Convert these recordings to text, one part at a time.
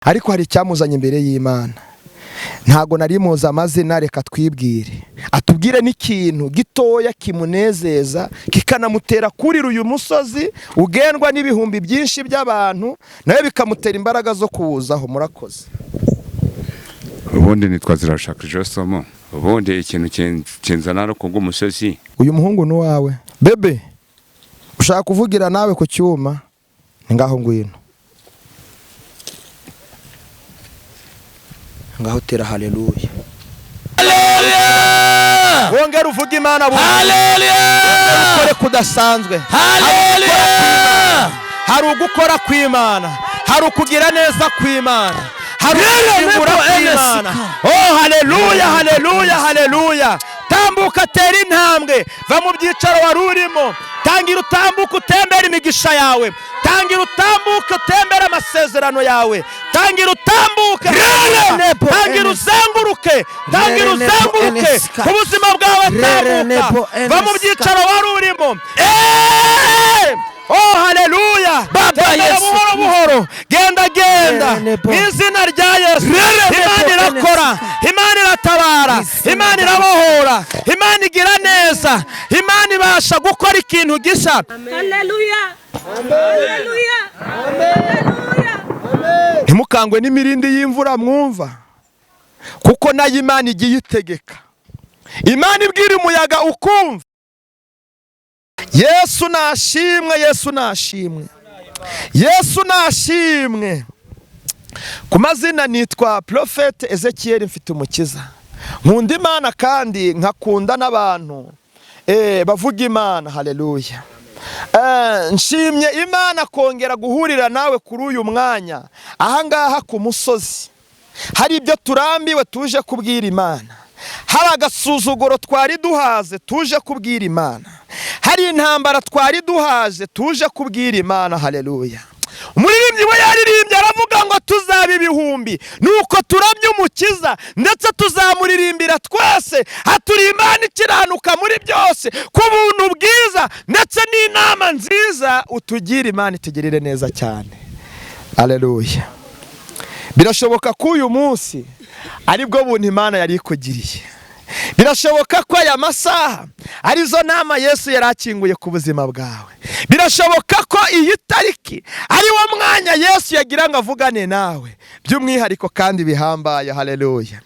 ariko hari icyamuzanye imbere y'Imana. Ntago nari muzi amazina, reka twibwire, atubwire n'ikintu gitoya kimunezeza kikanamutera kurira uyu musozi ugendwa n'ibihumbi byinshi by'abantu, nawe bikamutera imbaraga zo kuwuzaho. Murakoze. Ubundi nitwa Zirashaka Josomo. Ubundi ikintu kinzana no kubwo umusozi. Uyu muhungu ni wawe bebe, ushaka kuvugira nawe ku cyuma, ngaho ngwino, ngaho tera haleluya. Haleluya! Wongera uvuga Imana bundi. Haleluya! Ukore kudasanzwe. Haleluya! Hari ugukora kw'Imana, hari ukugira neza kw'Imana, hari ukugura kw'Imana. Oh haleluya, haleluya, haleluya. Tambuka tera intambwe, va mu byicaro wari urimo, tangira utambuka utembera imigisha yawe, tangira utambuka utembera amasezerano yawe, tangira utambuka, tangira uzenguruke, tangira uzenguruke ku buzima bwawe, tambuka va mu byicaro wari urimo. Oh haleluya, genda buhoro buhoro, genda genda mu izina rya Yesu. Imana irakora, Imana iratabara, Imana irabohora, Imana igira neza, Imana ibasha gukora ikintu gishya. Haleluya, haleluya, haleluya. Ntimukangwe n'imirindi y'imvura mwumva, kuko nayo Imana igiye itegeka. Imana ibwira umuyaga ukumva. Yesu nashimwe, Yesu nashimwe, Yesu nashimwe. Ku mazina nitwa Prophet Ezekiel Mfitumukiza. Nkunda Imana kandi nkakunda n'abantu bavuga Imana. Haleluya. Nshimye Imana kongera guhurira nawe kuri uyu mwanya ahangaha ku musozi. Hari ibyo turambiwe tuje kubwira Imana, hari agasuzuguro twari duhaze tuje kubwira Imana, hari intambara twari duhaje tuje kubwira Imana. Haleluya. Umuririmbyi we yaririmbye aravuga ngo tuzaba ibihumbi, nuko turabye umukiza ndetse tuzamuririmbira twese. Haturi Imana ikiranuka muri byose, ku buntu bwiza ndetse n'inama nziza utugira. Imana itugirire neza cyane. Haleluya. Birashoboka ko uyu munsi aribwo buntu Imana yari ikugiriye. Birashoboka ko aya masaha arizo nama Yesu yarakinguye ku buzima bwawe. Birashoboka ko iyi tariki ari wo mwanya Yesu yagira ngo avugane nawe by'umwihariko kandi bihambaye. Haleluya.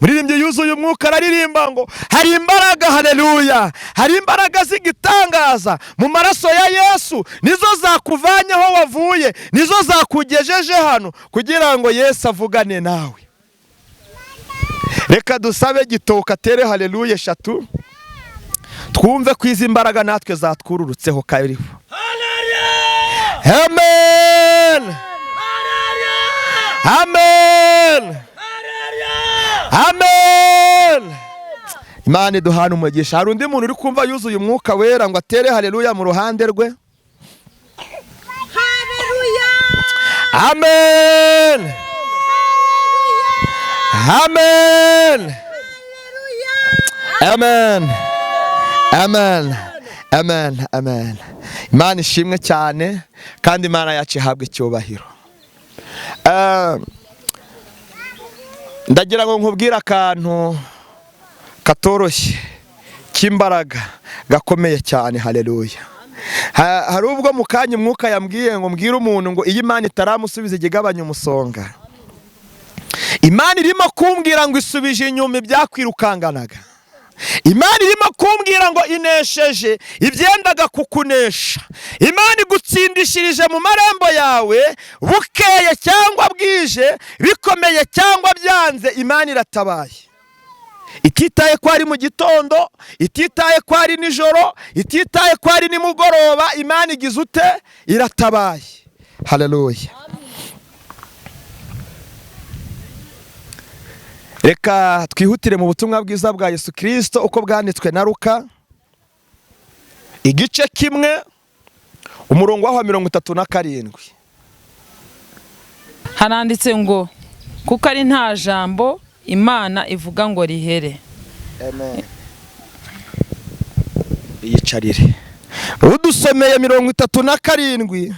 Muririmbyi yuzuye umwuka araririmba ngo hari imbaraga. Haleluya. Hari imbaraga z'igitangaza mu maraso ya Yesu, nizo zakuvanyaho wavuye, nizo zakugejeje hano kugira ngo Yesu avugane nawe. Reka dusabe gitoka tere haleluya eshatu, twumve ko izi imbaraga natwe zatwururutseho kariho. Amen. Amen. Amen. Imana iduhana umugisha. Hari undi muntu uri kumva yuzuye umwuka wera ngo atere haleluya mu ruhande rwe? Haleluya. Amen. Amen. Amen. Amen. Amen. Amen. Imana ishimwe cyane kandi Imana yacu ihabwe icyubahiro. Ndagira ngo nkubwire akantu katoroshye k'imbaraga gakomeye cyane. Haleluya. Hari ubwo mu kanya umwuka yambwiye ngo mbwire umuntu ngo iyi Imana itaramusubiza igabanya umusonga. Imana irimo kumbwira ngo isubije inyuma ibyakwirukanganaga. Imana irimo kumbwira ngo inesheje ibyendaga kukunesha. Imana igutsindishirije mu marembo yawe, bukeye cyangwa bwije, bikomeye cyangwa byanze, Imana iratabaye. Ititaye ko ari mu gitondo, ititaye ko ari nijoro, ititaye ko ari nimugoroba, Imana igize ute? Iratabaye. Haleluya. Reka twihutire mu butumwa bwiza bwa Yesu Kristo uko bwanditswe na Luka igice kimwe umurongo wa 37. Haranditse ngo kuko ari nta jambo Imana ivuga ngo rihere. Amen. Yicarire. Udusomeye 37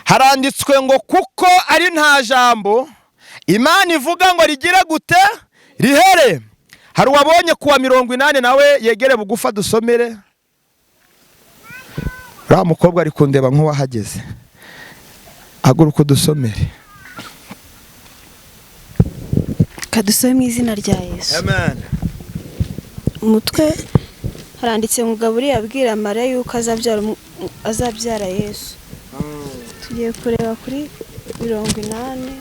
haranditswe ngo kuko ari nta jambo Imana ivuga ngo rigire gute? Rihere. Hari uwabonye kuwa 80 nawe yegere bugufa dusomere. Uriya mukobwa ari kundeba nk'uwahageze. Haguruka dusomere. Kadusome mu izina rya Yesu. Amen. Umutwe haranditse ngo Gaburiyeli abwira Mariya yuko azabyara Yesu. Tugiye kureba kuri 80,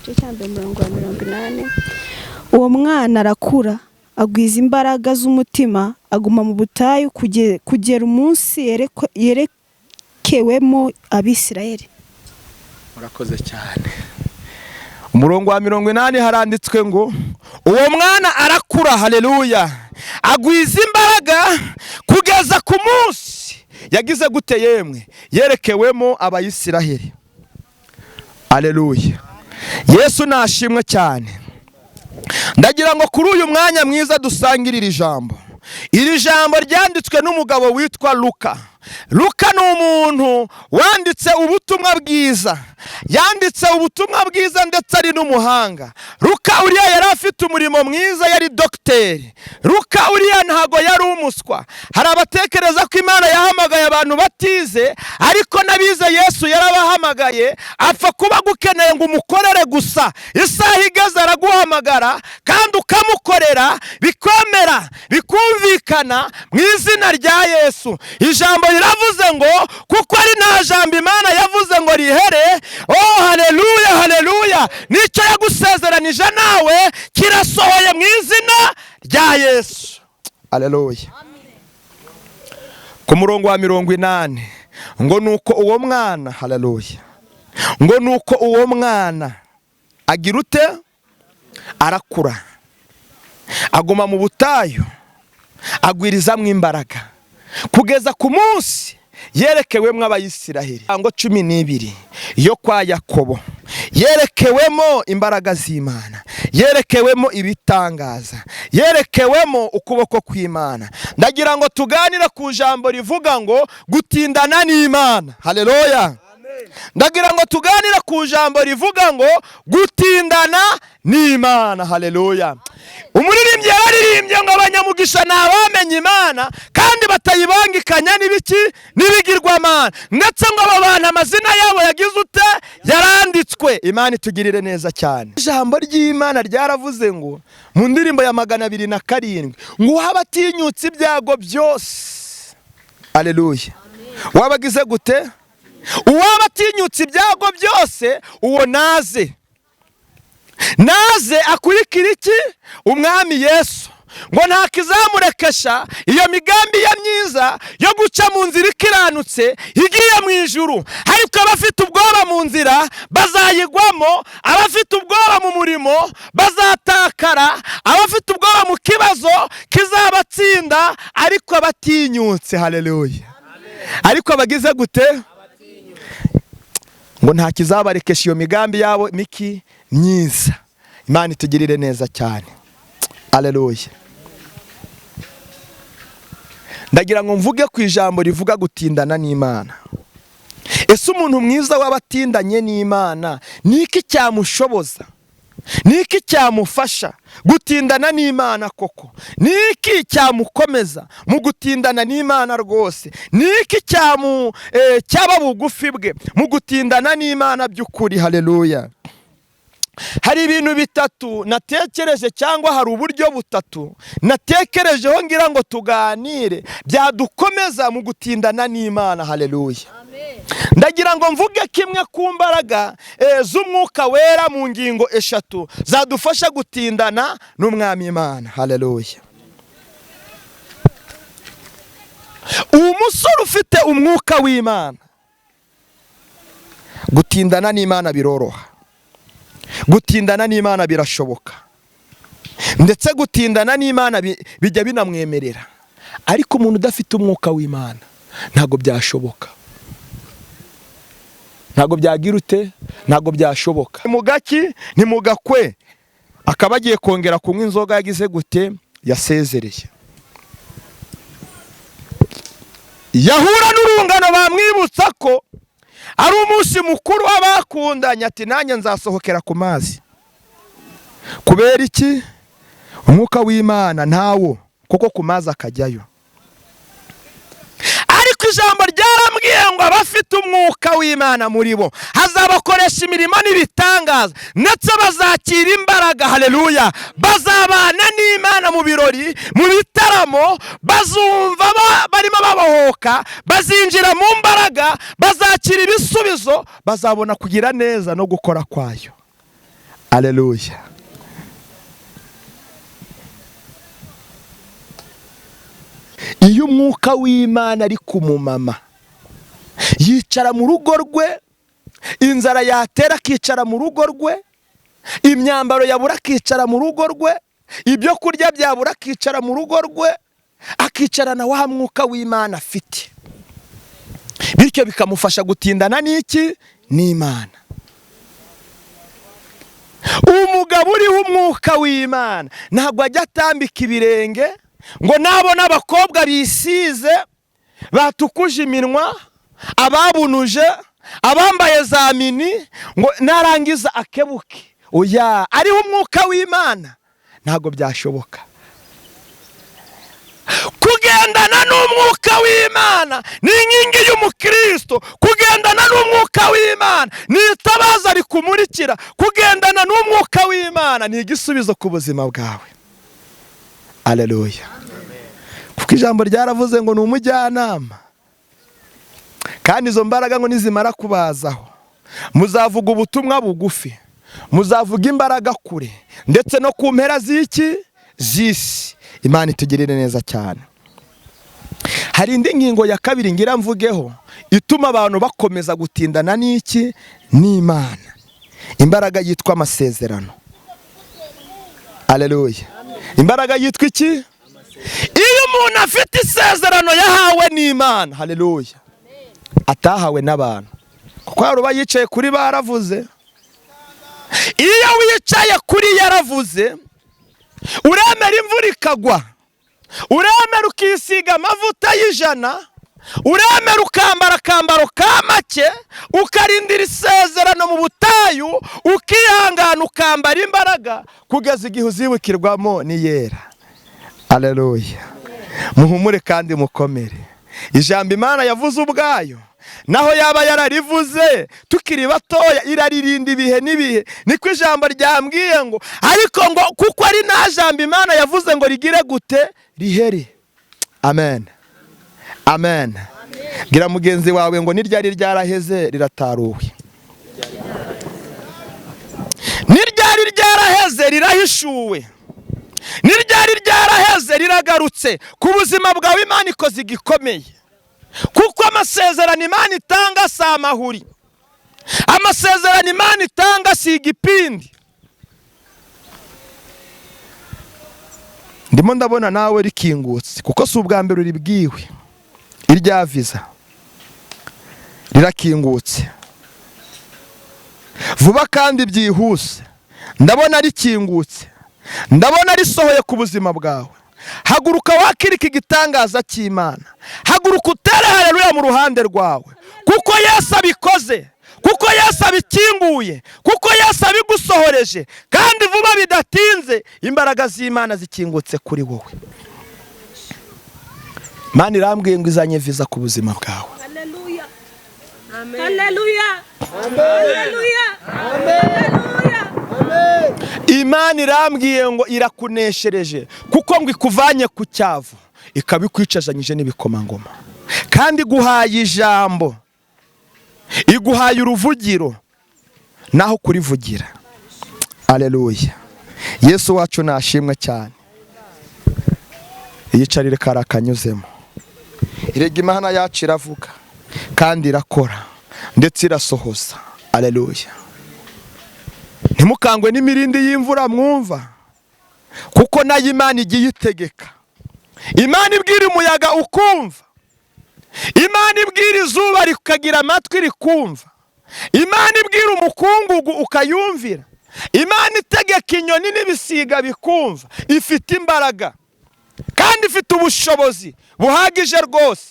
cyo cyambe 80. Uwo mwana arakura, agwiza imbaraga z'umutima, aguma mu butayu kugera umunsi yerekewemo Abisirayeli. Murakoze cyane. Umurongo wa 80 haranditswe ngo uwo mwana arakura, haleluya, agwiza imbaraga kugeza ku munsi yagize gute yemwe? Yerekewemo Abayisiraheli. Haleluya. Yesu nashimwe cyane. Ndagira ngo kuri uyu mwanya mwiza dusangirira ijambo. Iri jambo ryanditswe n'umugabo witwa Luka. Luka ni umuntu wanditse ubutumwa bwiza. Yanditse ubutumwa bwiza ndetse ari n'umuhanga. Luka uriya yari afite umurimo mwiza, yari dogiteri. Luka uriya ntago yari umuswa. Hari abatekereza ko Imana yahamagaye abantu batize, ariko nabize Yesu yarabahamagaye, apfa kuba gukeneye ngo umukorere gusa. Isaha igeze araguhamagara kandi ukamukorera, bikomera, bikumvikana mu izina rya Yesu. Ijambo riravuze ngo kuko ari nta jambo Imana yavuze ngo rihere. Oh haleluya, haleluya. Nicyo yagusezeranije nawe kirasohoye mu izina rya Yesu. Haleluya. Ku murongo wa 80 ngo nuko uwo mwana, haleluya, ngo nuko uwo mwana agira ute? Arakura, aguma mu butayu, agwirizamwo imbaraga kugeza ku munsi yerekewemo Abayisiraheli. Ngo 12 yo kwa Yakobo yerekewemo imbaraga z'Imana, yerekewemo ibitangaza, yerekewemo ukuboko kw'Imana. Ndagira ngo tuganire ku jambo rivuga ngo gutindana n'Imana. Haleluya. Ndagira ngo tuganire ku jambo rivuga ngo gutindana n'Imana. Haleluya. Umuririmbyi yararirimbye ngo abanyamugisha ni abamenye Imana kandi batayibangikanya n'ibiki n'ibigirwamana, ndetse ngo abo bantu amazina yabo yagize ute? Yaranditswe. Imana itugirire neza cyane. Ijambo ry'Imana ryaravuze ngo mu ndirimbo ya 207 ngo wabatinyutse ibyago byose. Haleluya. Wabagize gute? Uwabatinyutse ibyago byose uwo naze akurikira iki? Umwami Yesu. Ngo nta kizamurekesha iyo migambi ya myiza yo guca mu nzira ikiranutse igiye mu ijuru. Ariko abafite ubwoba mu nzira bazayigwamo, abafite ubwoba mu murimo bazatakara, abafite ubwoba mu kibazo kizabatsinda, ariko abatinyutse, haleluya, ariko abagize gute? Ngo nta kizabarekesha iyo migambi yabo miki myiza. Imana itugirire neza cyane. Haleluya. Ndagira ngo mvuge ku ijambo rivuga gutindana n'Imana. Ese umuntu mwiza w'abatindanye n'Imana niki cyamushoboza? Niki cyamufasha gutindana n'Imana koko? Niki cyamukomeza mu gutindana n'Imana rwose? Niki cyaba bugufi bwe mu gutindana n'Imana by'ukuri? Haleluya. Hari ibintu bitatu natekereje, cyangwa hari uburyo butatu natekerejeho ngira ngo tuganire byadukomeza mu gutindana n'Imana. Haleluya. Ndagira ngo mvuge kimwe ku mbaraga z'umwuka wera mu ngingo 3 zadufasha gutindana n'Umwami Imana. Haleluya. Umusore ufite umwuka w'Imana, gutindana n'Imana biroroha, gutindana n'Imana birashoboka, ndetse gutindana n'Imana bijya binamwemerera. Ariko umuntu udafite umwuka w'Imana ntago byashoboka, ntago byagira ute? Ntago byashoboka. Mugaki ni mugakwe akaba agiye kongera kunywa inzoga yagize gute? Yasezereye. Yahura n'urungano bamwibutsa ko ari umunsi mukuru w'abakundanye, ati nanjye nzasohokera ku mazi. kubera iki? Umwuka w'Imana ntawo, kuko ku mazi akajyayo. Ariko ijambo ryarambwiye ngo abafite umwuka w'Imana muri bo hazabakoresha imirimo n'ibitangaza, ndetse bazakira imbaraga. Haleluya! Bazabana n'Imana mu birori, mu bitaramo, bazumva barimo babohoka, bazinjira mu mbaraga, bazakira ibisubizo, bazabona kugira neza no gukora kwayo. Haleluya! Iyo umwuka w'Imana ari ku mumama, yicara mu rugo rwe, inzara yatera akicara mu rugo rwe, imyambaro yabura akicara mu rugo rwe, ibyo kurya byabura akicara mu rugo rwe, akicarana wa mwuka w'Imana afite, bityo bikamufasha gutindana n'iki? N'Imana. Umugabo uriho umwuka w'Imana ntabwo ajya atambika ibirenge ngo nabona abakobwa bisize, batukuje iminwa, ababunuje, abambaye za mini, ngo narangiza akebuke. Oya, ariho umwuka w'Imana ntabwo byashoboka. Kugendana n'umwuka w'Imana ni inkingi y'umukristo. Kugendana n'umwuka w'Imana ni itabaza rikumurikira. Kugendana n'umwuka w'Imana ni igisubizo ku buzima bwawe. Haleluya! Kuko ijambo ryaravuze ngo ni umujyanama, kandi izo mbaraga ngo nizimara kubazaho muzavuga ubutumwa bugufi, muzavuga imbaraga kure, ndetse no ku mpera z'isi. Imana itugirire neza cyane. Hari indi ngingo ya kabiri ngira mvugeho ituma abantu bakomeza gutindana n'iki? N'Imana. Imbaraga yitwa amasezerano. Haleluya! Imbaraga yitwa iki? Iyo umuntu afite isezerano yahawe n'Imana, haleluya, atahawe n'abantu, kuko yaruba yicaye kuri baravuze. Iyo wicaye kuri yaravuze, uremera imvura ikagwa, uremera ukisiga amavuta y'ijana, uremera ukambara akambaro ka make, ukarindira isezerano mu butayu, ukihangana ukambara imbaraga kugeza igihe uzibukirwamo n'iyera. Haleluya! Muhumure kandi mukomere. Ijambo Imana yavuze ubwayo, naho yaba yararivuze tukiri batoya, iraririnda ibihe n'ibihe. Niko ijambo ryambwiye ngo, ariko ngo kuko ari nta jambo Imana yavuze ngo rigire gute? Rihere. Amen. Amen. Gira mugenzi wawe ngo niryari ryaraheze rirataruwe. Niryari ryaraheze rirahishuwe. Niryari ryaraheze riragarutse. Ku buzima bwawe Imana ikoze igikomeye, kuko amasezerano Imana itanga si amahuri. Amasezerano Imana itanga si igipindi. Ndimo ndabona nawe rikingutse, kuko si ubwa mbere uribwiwe. Irya viza rirakingutse vuba kandi byihuse. Ndabona rikingutse, ndabona risohoye ku buzima bwawe. Haguruka wakirika igitangaza cy'Imana. Haguruka utere haleluya mu ruhande rwawe, kuko Yesu abikoze, kuko Yesu abikinguye, kuko Yesu abigusohoreje, kandi vuba bidatinze imbaraga z'Imana zikingutse kuri wowe. Imana irambwiye ngo izanye viza ku buzima bwawe. Haleluya! Amen. Haleluya! Haleluya! Haleluya! Imana irambwiye ngo irakuneshereje, kuko ngo ikuvanye ku cyavu ikabikwicazanyije n'ibikomangoma, kandi iguhaye ijambo, iguhaye uruvugiro naho kurivugira. Haleluya! Yesu wacu nashimwe cyane. Yicarire karakanyuzemo. Irega Imana yacu iravuga kandi irakora ndetse irasohoza. Haleluya! Ntimukangwe n'imirindi y'imvura mwumva, kuko nayo Imana igiye itegeka. Imana ibwira umuyaga ukumva, Imana ibwira izuba rikagira amatwi rikumva, Imana ibwira umukungugu ukayumvira, Imana itegeka inyoni n'ibisiga bikumva. Ifite imbaraga kandi ifite ubushobozi buhagije rwose.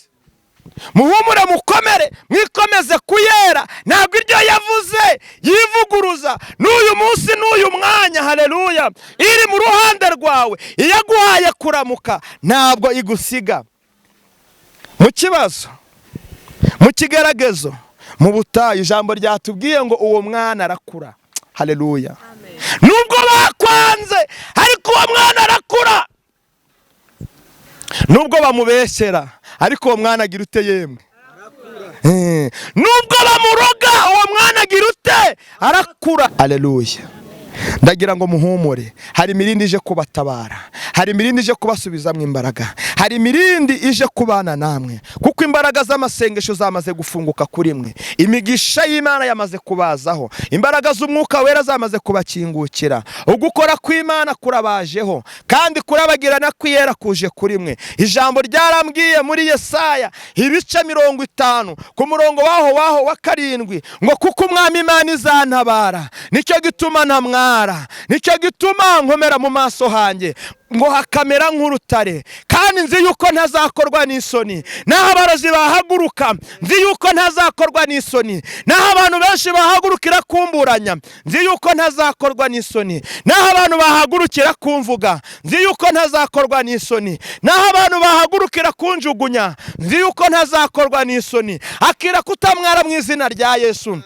Muhumure mukomere, mwikomeze kuyera. Ntabwo iryo yavuze yivuguruza. N'uyu munsi n'uyu mwanya mwanya haleluya iri mu ruhande rwawe, iyo aguhaye kuramuka ntabwo igusiga mu kibazo, mu kigeragezo, mu butayu. Ijambo ryatubwiye ngo uwo mwana arakura. Haleluya. Nubwo bakwanze ariko uwo mwana arakura. Nubwo bamubeshyera ariko uwo mwana agira ute yemwe? Nubwo bamuroga uwo mwana agira ute? Arakura. Haleluya. Ndagira ngo muhumure, hari imirindi ije kubatabara, hari imirindi ije kubasubizamo imbaraga, hari imirindi ije kubana namwe, kuko imbaraga z'amasengesho zamaze gufunguka kuri mwe, imigisha y'Imana yamaze kubazaho, imbaraga z'umwuka wera zamaze kubakingukira, ugukora kw'Imana kurabajeho kandi kurabagirana kwiyera kuje kuri mwe. Ijambo ryarambwiye muri Yesaya ibice 50 ku murongo waho wa 7 ngo kuko umwami Imana izantabara, nicyo gituma ntamwara, nicyo gituma nkomera mu maso hanjye ngo hakamera nk'urutare, kandi nzi yuko ntazakorwa n'isoni. Naho abarozi bahaguruka nzi yuko ntazakorwa n'isoni, naho abantu benshi bahagurukira kumburanya nzi yuko ntazakorwa n'isoni, naho abantu bahagurukira kumvuga nzi yuko ntazakorwa n'isoni, naho abantu bahagurukira kunjugunya nzi yuko ntazakorwa n'isoni. Akira kutamwara mu izina rya Yesu,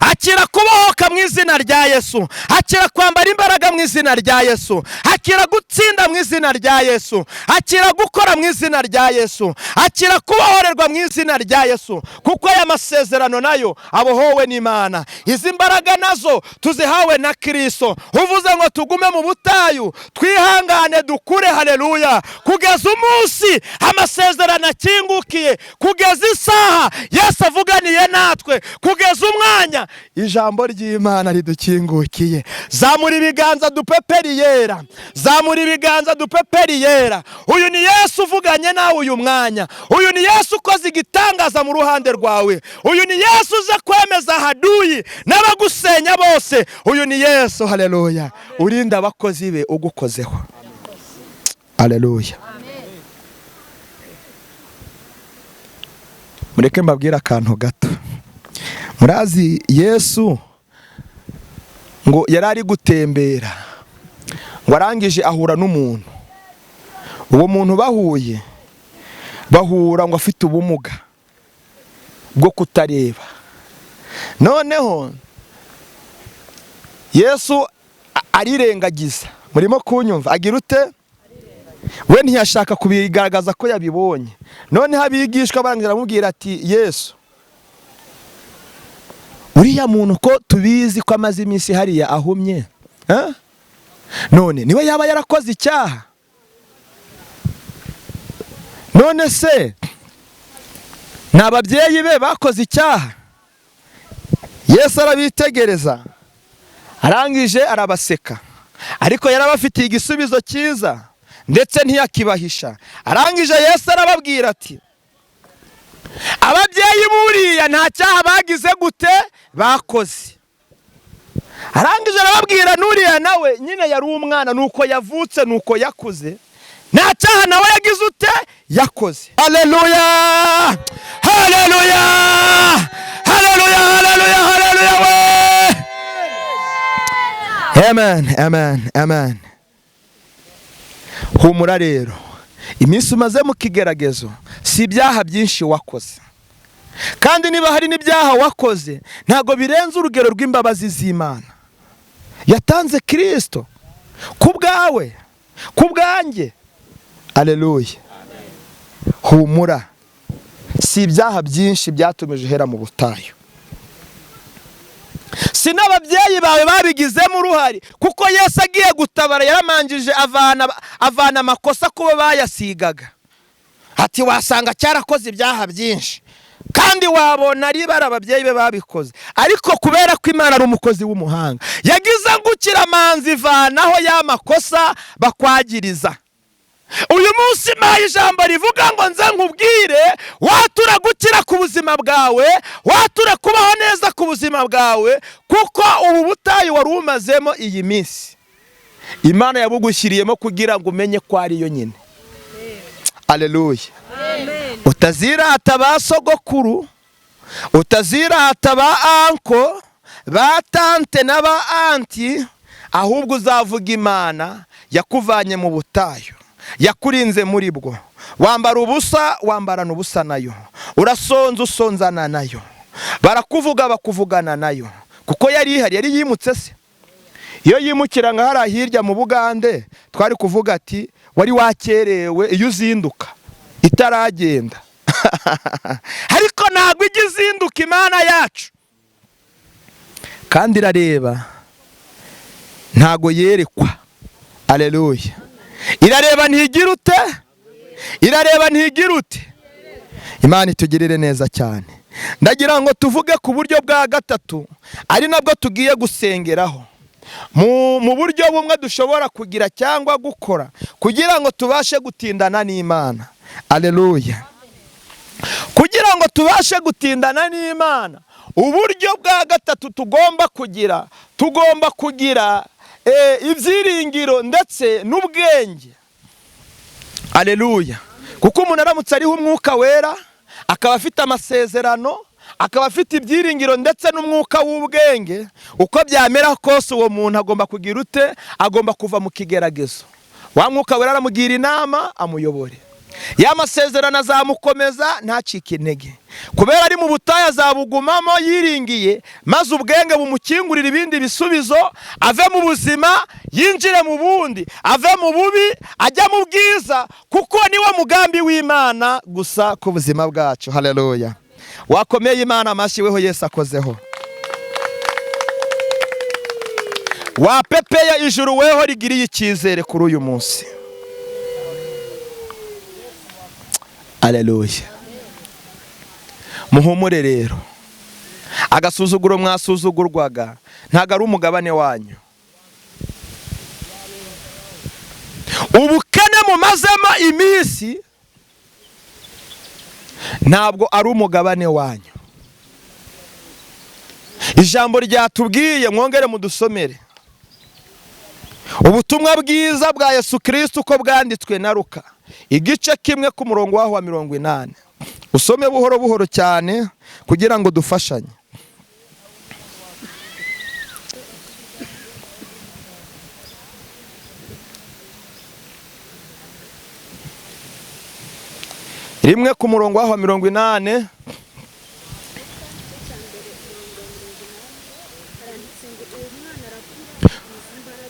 akira kubohoka mu izina rya Yesu, akira kwambara imbaraga mu izina rya Yesu, akira gutsinda mu izina rya Yesu, akira gukora mu izina rya Yesu, akira kubohorerwa mu izina rya Yesu, kuko aya masezerano nayo abohowe n'Imana. Izi mbaraga nazo tuzihawe na Kristo. Uvuze ngo tugume mu butayu twihangane dukure, haleluya, kugeza umunsi amasezerano akingukiye, kugeza isaha Yesu avuganiye natwe, kugeza umwanya ijambo ry'Imana ridukingukiye. Zamura ibiganza dupeperi yera, zamura ibiganza dupeperi yera. Uyu ni Yesu uvuganye nawe uyu mwanya, uyu ni Yesu ukoze igitangaza mu ruhande rwawe, uyu ni Yesu uze kwemeza haduyi n'abagusenya bose. Uyu ni Yesu, haleluya, urinda abakozi be ugukozeho. Haleluya. Mureke mbabwira akantu gato. Murazi Yesu ngo yarari gutembera, ngo arangije ahura n'umuntu. Uwo muntu bahura ngo afite ubumuga bwo kutareba. Noneho Yesu arirengagiza. Murimo kunyumva? Agira ute? We ntiyashaka kubigaragaza ko yabibonye. Noneho abigishwa barangira bamubwira ati, Yesu, uriya muntu ko tubizi ko amaze iminsi hariya ahumye, none niwe yaba yarakoze icyaha? None se n'ababyeyi be bakoze icyaha? Yesu arabitegereza, arangije arabaseka, ariko yarabafitiye igisubizo cyiza ndetse ntiyakibahisha. Arangije Yesu arababwira ati, ababyeyi buriya nta cyaha bagize gute bakoze. Arangije arababwira n'uriya nawe nyine yari umwana, nuko yavutse nuko yakuze, nta cyaha nawe yagize ute yakoze. Haleluya, haleluya, haleluya, haleluya, haleluya we. Amen, amen, amen. Humura rero, iminsi umaze mu kigeragezo si ibyaha byinshi wakoze, kandi niba hari n'ibyaha wakoze ntago birenze urugero rw'imbabazi z'Imana yatanze Kristo ku bwawe, ku bwanjye. Haleluya. Humura, si ibyaha byinshi byatumije uhera mu butayu, si n'ababyeyi bawe babigizemo uruhare, kuko Yesu agiye gutabara yaramanjije avana amakosa kuba bayasigaga. Ati wasanga cyarakoze ibyaha byinshi kandi wabona ari ababyeyi be babikoze, ariko kubera ko Imana ari umukozi w'umuhanga yagize ngukira manzi ivanaho ya makosa bakwagiriza. Uyu munsi maye ijambo rivuga ngo nze nkubwire, watura gukira ku buzima bwawe, watura kubaho neza ku buzima bwawe, kuko ubu butayu wari umazemo iyi minsi Imana yabugushyiriyemo kugira ngo umenye ko ari yo nyine. Haleluya. Utazirata ba sogokuru, utazirata ba anko, ba tante na ba anti, ahubwo uzavuga Imana yakuvanye mu butayu, yakurinze muri bwo. Wambara ubusa, wambarana ubusa nayo. Urasonza, usonzana nayo. Barakuvuga, bakuvugana nayo. Kuko yari ihari, yari yimutse se. Iyo yimukira nka hariya hirya mu Bugande, twari kuvuga ati wari wakerewe iyo uzinduka itaragenda. Ariko ntabwo ijya izinduka Imana yacu, kandi irareba, ntago yerekwa. Aleluya. Irareba ntigira ute? Irareba ntigira ute? Imana itugirire neza cyane. Ndagira ngo tuvuge ku buryo bwa gatatu, ari nabwo tugiye gusengeraho, mu buryo bumwe dushobora kugira cyangwa gukora kugira ngo tubashe gutindana n'Imana. Aleluya. Kugira ngo tubashe gutindana n'Imana, uburyo bwa gatatu tugomba kugira ibyiringiro ndetse n'ubwenge. Aleluya. Kuko umuntu aramutse ariho umwuka wera, akaba afite amasezerano, akaba afite ibyiringiro ndetse n'umwuka w'ubwenge, uko byamera kose uwo muntu agomba kugira ute? Agomba kuva mu kigeragezo. Wa mwuka wera aramugira inama, amuyobore. Ya masezerano azamukomeza, ntacike intege. Kubera ari mu butayu azabugumamo yiringiye, maze ubwenge bumukingurira ibindi bisubizo, ave mu buzima yinjire mu bundi, ave mu bubi ajya mu bwiza, kuko niwo mugambi w'Imana gusa ku buzima bwacu. Haleluya. Wakomeye Imana amashyi, weho Yesu akozeho. Wapepeye ijuru, weho rigiriye icyizere kuri uyu munsi. Aleluya. Muhumure rero, agasuzuguro mwasuzugurwaga ntago ari umugabane wanyu. Ubukene mumazemo iminsi ntabwo ari umugabane wanyu. Ijambo ryatubwiye, mwongere mudusomere ubutumwa bwiza bwa Yesu Kristo uko bwanditswe na Luka, igice kimwe ku murongo waho wa 80. Usome buhoro buhoro cyane kugira ngo dufashanye. Rimwe ku murongo waho wa 80.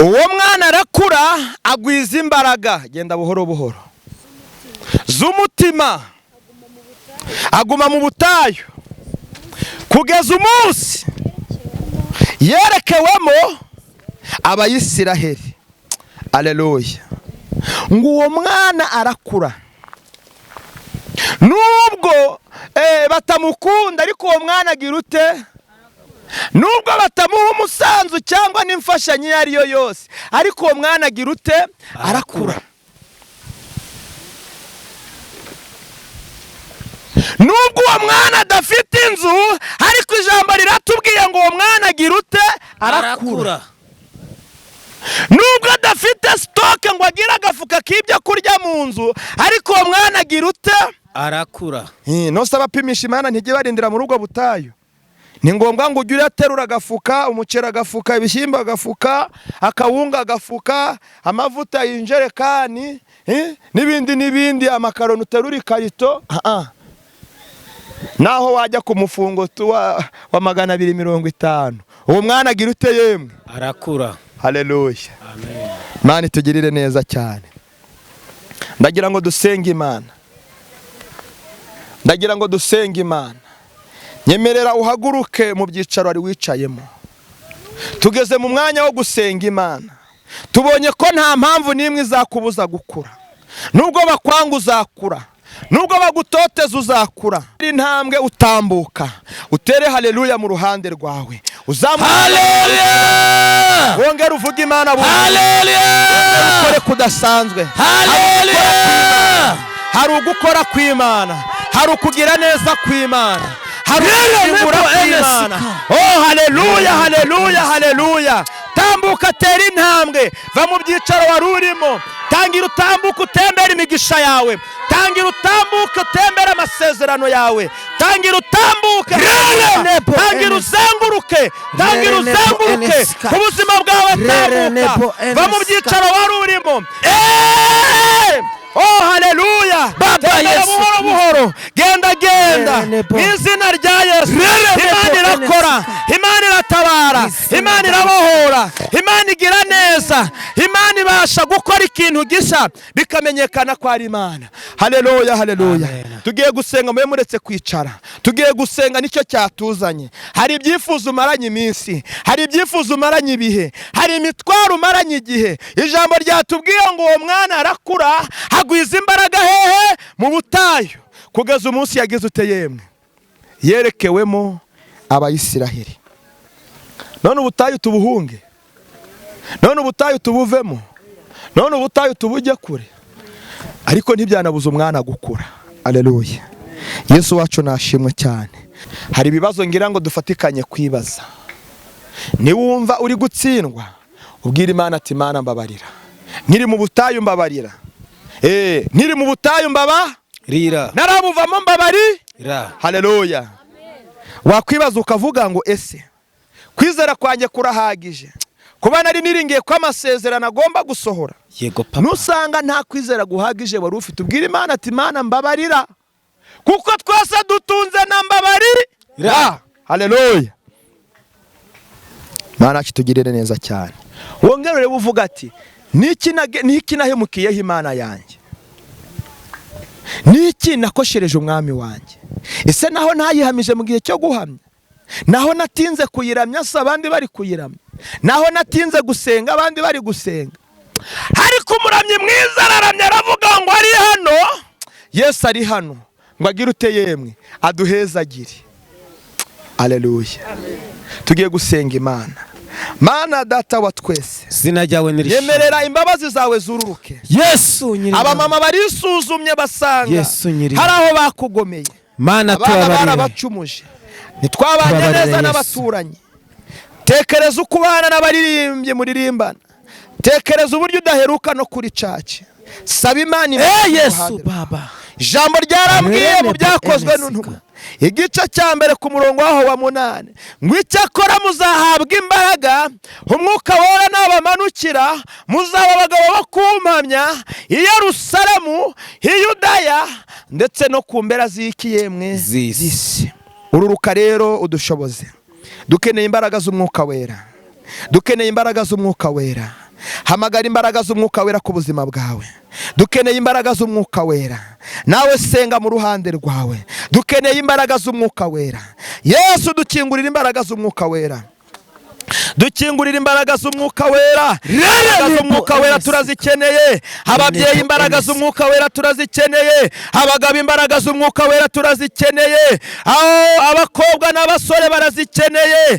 Uwo mwana arakura, agwiza imbaraga, genda buhoro buhoro, z'umutima, aguma mu butayu kugeza umunsi yerekewemo Abayisiraheli. Aleluya. Ngo uwo mwana arakura, nubwo batamukunda, ariko uwo mwana agira ute? Nubwo batamuha umusanzu cyangwa n'imfashanyo iyo ari yo yose, ariko uwo mwana agira ute? Arakura. Nubwo uwo mwana adafite inzu, ariko ijambo riratubwiye ngo uwo mwana agira ute? Arakura. Nubwo adafite stoke ngo agire agafuka k'ibyo kurya mu nzu, ariko uwo mwana agira ute? Arakura. Nose abapimisha Imana ntijye barindira mu rugo butayu. Ni ngombwa ngo ujye uraterura agafuka, umuceri agafuka, ibishyimbo agafuka, akawunga agafuka, amavuta y'injerekani, n'ibindi, amakaroni uterura ikarito. Naho wajya ku mufungo wa 250. Uwo mwana agira ute yemwe? Arakura. Haleluya. Amen. Imana itugirire neza cyane. Ndagira ngo dusenge Imana. Ndagira ngo dusenge Imana. Nyemerera uhaguruke mu byicaro ari wicayemo. Tugeze mu mwanya wo gusenga Imana. Tubonye ko nta mpamvu n'imwe izakubuza gukura. Nubwo bakwanga uzakura, nubwo bagutoteza uzakura. Intambwe utambuka, utere haleluya mu ruhande rwawe. Haleluya! Wongera uvuge Imana bundi. Haleluya! Ukore kudasanzwe. Haleluya! Hari ugukora kw'Imana, hari ukugira neza kw'Imana, hari ukugura kw'Imana. Oh haleluya, haleluya, haleluya. Tambuka, tera intambwe, va mu byicaro wari urimo. Tangira utambuka utembera imigisha yawe. Tangira utambuka utembera amasezerano yawe. tangira utambuke, tangira uzenguruke, tangira uzenguruke ku buzima bwawe, tambuka va mu byicaro wari urimo. Oh haleluya, genda buhoro buhoro, genda mu izina rya Yesu. Imana irakora, Imana iratabara, Imana irabohora, Imana igira neza, Imana ibasha gukora ikintu gishya bikamenyekana ko ari Imana. Haleluya, haleluya. Tugiye gusenga, mwe muretse kwicara, tugiye gusenga, nicyo cyatuzanye. Hari ibyifuzo umaranye iminsi, hari ibyifuzo umaranye ibihe, hari imitwaro umaranye igihe. Ijambo ryatubwiye ngo uwo mwana arakura, agwiza imbaraga hehe? Mu butayu, kugeza umunsi yagize ute yemwe? Yerekewemo Abayisiraheli. None ubutayu tubuhunge, none ubutayu tubuvemo, none ubutayu tubujye kure, ariko ntibyanabuza umwana gukura. Haleluya. Yesu wacu nashimwe cyane. Hari ibibazo ngira ngo dufatikanye kwibaza. Niwumva uri gutsindwa, ubwira Imana ati Imana mbabarira, nkiri mu butayu mbabarira. Nkiri mu butayu mbabarira, narabuvamo mbabarira. Haleluya. Wakwibaza ukavuga ngo ese kwizera kwanjye kurahagije kuba nari niringiye ko amasezerano agomba gusohora? Yego papa. Nusanga nta kwizera guhagije wari ufite, ubwira Imana ati Imana mbabarira, kuko twese dutunze na mbabarira. Haleluya. Imana kitugirire neza cyane. Wongerere uvuga ati niki nahemukiyeho Imana yanjye, niki nakoshereje umwami wanjye. Ese naho ntayihamije mu gihe cyo guhamya, naho natinze kuyiramya se abandi bari kuyiramya, naho natinze gusenga abandi bari gusenga, ariko umuramyi mwiza araramya aravuga ngo ari hano, Yesu ari hano, ngo agire ute yemwe? Aduhezagire. Haleluya. Tugiye gusenga Imana. Mana data wa twese, zina ryawe nirishimwe, yemerera imbabazi zawe zururuke. Yesu nyiri. Abamama barisuzumye basanga Yesu nyiri, hari aho bakugomeye. Mana tubabarire, barabacumuje, ntitwabanye neza n'abaturanyi. Tekereza uko ubana n'abaririmbye muririmbana, tekereza uburyo udaheruka no kuri caci. Saba Imana Yesu baba. Ijambo ryarambwiye mu byakozwe n'intumwa igice cya mbere ku murongo waho wa 8 ngo icyakora muzahabwa imbaraga umwuka wera nabamanukira, muzaba abagabo bo kumpamya i Yerusalemu, i Yudaya ndetse no ku mpera z'ikiyemwe z'isi. Ururuka rero udushoboze. Dukeneye imbaraga z'umwuka wera, dukeneye imbaraga z'umwuka wera. Hamagara imbaraga z'umwuka wera ku buzima bwawe. Dukeneye imbaraga z'umwuka wera. Nawe senga mu ruhande rwawe. Dukeneye imbaraga z'umwuka wera. Yesu dukingurira imbaraga z'umwuka wera. Dukingurira imbaraga z'umwuka wera. Imbaraga z'umwuka wera turazikeneye. Ababyeyi imbaraga z'umwuka wera turazikeneye. Abagabo imbaraga z'umwuka wera turazikeneye. Abakobwa n'abasore barazikeneye.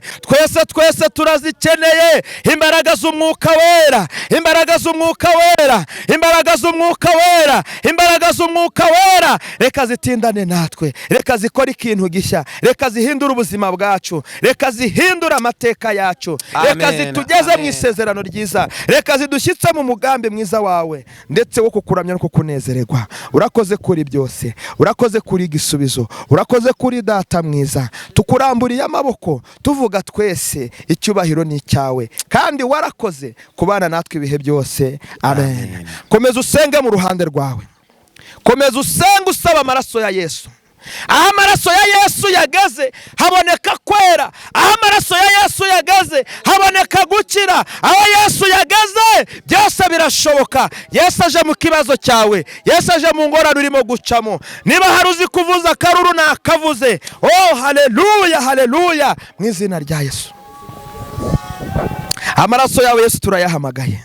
Twese turazikeneye. Imbaraga z'umwuka wera, imbaraga z'umwuka wera, imbaraga z'umwuka wera, imbaraga z'umwuka wera. Reka zitindane natwe, reka zikora ikintu gishya, reka zihindura ubuzima bwacu, reka zihindura amateka yacu, reka zitugeze mu isezerano ryiza, reka zidushyitse mu mugambi mwiza wawe ndetse wo kukuramya no kukunezererwa. Urakoze kuri byose, urakoze kuri igisubizo, urakoze kuri data mwiza. Tukuramburiye amaboko tuvuga twese icyubahiro ni icyawe, kandi warakoze kubana natwe ibihe byose. Amen. Komeza usenge mu ruhande rwawe, komeza usenge usaba amaraso ya Yesu. Aho amaraso ya Yesu yageze haboneka kwera, aho amaraso ya Yesu yageze haboneka gukira, aho Yesu yageze byose birashoboka. Yesu aje mu kibazo cyawe, Yesu aje mu ngorane urimo gucamo. Niba hari uzi kuvuza akaruru nakavuze. Oh haleluya, haleluya, mu izina rya Yesu. Amaraso yawe Yesu turayahamagaye,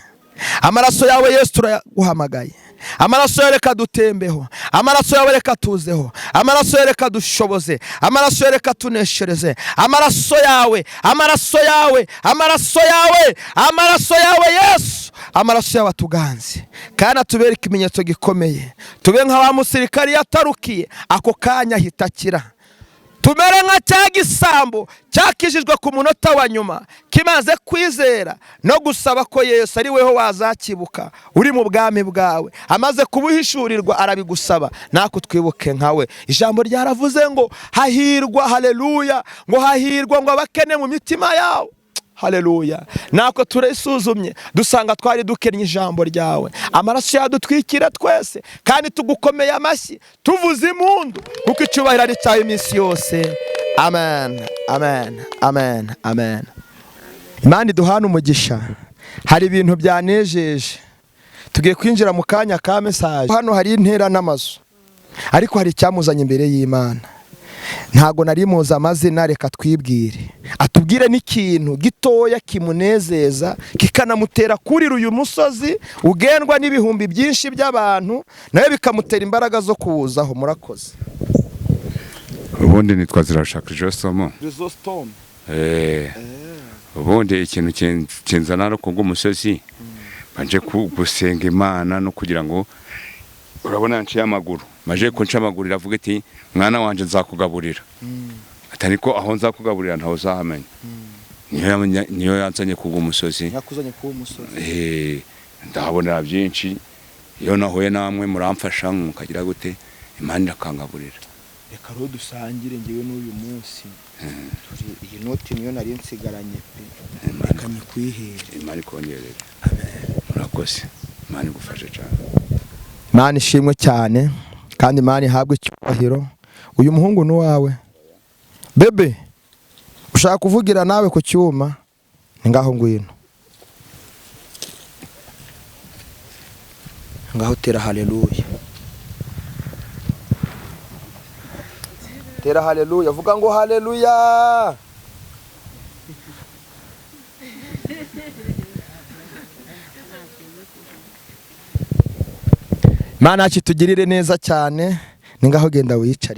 amaraso yawe Yesu turaguhamagaye. Amaraso yawe reka dutembeho, amaraso yawe reka tuzeho, amaraso yawe reka dushoboze, amaraso yawe reka tuneshereze. Amaraso yawe, amaraso yawe, amaraso yawe, amaraso yawe Yesu, amaraso yawe atuganze kandi atubere ikimenyetso gikomeye. Tube nk'abamusirikari yatarukiye ako kanya hitakira. tumere nka cya gisambo cyakijijwe ku munota wa nyuma kimaze kwizera no gusaba ko Yesu ari weho wazakibuka uri mu bwami bwawe, amaze kubuhishurirwa arabigusaba, nako twibuke nkawe. Ijambo ryaravuze ngo hahirwa, haleluya, ngo hahirwa ngo abakene mu mitima yawe. Haleluya. Nako turisuzumye dusanga twari dukennye ijambo ryawe, amaraso yadutwikira twese, kandi tugukomeye amashyi tuvuze impundu, kuko icyubahiro ari cyawe iminsi yose. Amen, amen, amen, amen. Imana iduhana umugisha. Hari ibintu byanejeje, tugiye kwinjira mu kanya ka message. Hano hari intera n'amazu, ariko hari icyamuzanye imbere y'Imana. Ntago nari muzi amazina, reka twibwire, atubwire n'ikintu gitoya kimunezeza kikanamutera kurira uyu musozi ugendwa n'ibihumbi byinshi by'abantu, nawe bikamutera imbaraga zo kuwuzaho. Murakoze. ubundi nitwa Zirashaka Josomo. Ubundi ikintu kinzana no kubw'umusozi banje gusenga Imana no kugira ngo, urabona nciye amaguru, maje ko nca amaguru iravuga iti mwana wanje nzakugaburira. Atari ko aho nzakugaburira ntaho uzahamenya. Niyo yanzanye kubw'umusozi. Yakuzanye kubw'umusozi. Ndahabonera byinshi, iyo nahuye namwe muramfasha mukagira gute, Imana irakangaburira. Reka ro dusangire ngiwe n'uyu munsi. Iyi noti niyo nari nsigaranye pe. Reka nyikwihere. Imana ikongerere. Murakoze. Imana igufashe cyane. Imana ishimwe cyane, kandi Imana ihabwe icyubahiro. Uyu muhungu n'uwawe bebe, ushaka kuvugira nawe ku cyuma, ngaho ngwino, ngaho tera haleluya, tera haleluya, vuga ngo haleluya. Imana kitugirire neza cyane, ni ngaho genda wicare.